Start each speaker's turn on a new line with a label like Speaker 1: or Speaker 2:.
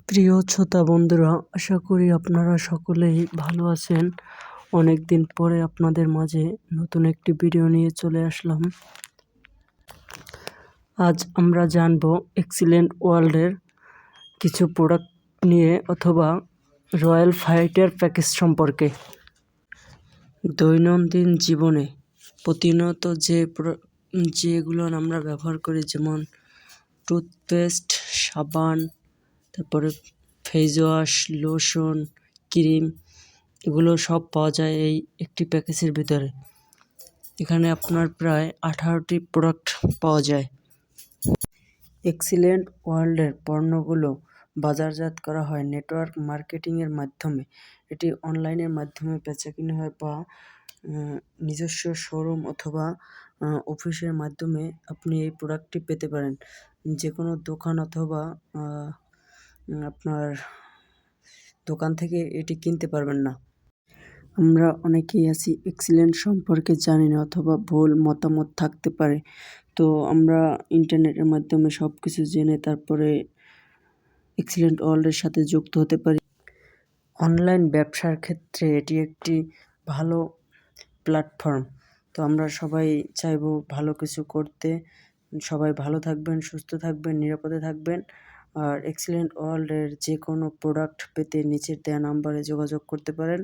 Speaker 1: প্রিয় শ্রোতা বন্ধুরা, আশা করি আপনারা সকলেই ভালো আছেন। অনেকদিন পরে আপনাদের মাঝে নতুন একটি ভিডিও নিয়ে চলে আসলাম। আজ আমরা জানব এক্সিলেন্ট ওয়ার্ল্ডের কিছু প্রোডাক্ট নিয়ে অথবা রয়্যাল ফাইটার প্যাকেজ সম্পর্কে। দৈনন্দিন জীবনে প্রতিনিয়ত যেগুলো আমরা ব্যবহার করি, যেমন টুথপেস্ট, সাবান, তারপরে ফেস ওয়াশ, লোশন, ক্রিম, এগুলো সব পাওয়া যায় এই একটি প্যাকেজের ভিতরে। এখানে আপনার প্রায় 18টি প্রোডাক্ট পাওয়া যায়। এক্সিলেন্ট ওয়ার্ল্ডের পণ্যগুলো বাজারজাত করা হয় নেটওয়ার্ক মার্কেটিংয়ের মাধ্যমে। এটি অনলাইনের মাধ্যমে বেচাকেনা হয় বা নিজস্ব শোরুম অথবা অফিসের মাধ্যমে আপনি এই প্রোডাক্টটি পেতে পারেন। যে কোনো দোকান অথবা আপনার দোকান থেকে এটি কিনতে পারবেন না। আমরা অনেকেই আছি এক্সিলেন্ট সম্পর্কে জানি না অথবা ভুল মতামত থাকতে পারে, তো আমরা ইন্টারনেটের মাধ্যমে সব কিছু জেনে তারপরে এক্সিলেন্ট ওয়ার্ল্ডের সাথে যুক্ত হতে পারি। অনলাইন ব্যবসার ক্ষেত্রে এটি একটি ভালো প্ল্যাটফর্ম। তো আমরা সবাই চাইবো ভালো কিছু করতে। সবাই ভালো থাকবেন, সুস্থ থাকবেন, নিরাপদে থাকবেন। আর এক্সিলেন্ট ওয়ার্ল্ডের যে কোনো প্রোডাক্ট পেতে নিচের দেওয়া নাম্বারে যোগাযোগ করতে পারেন।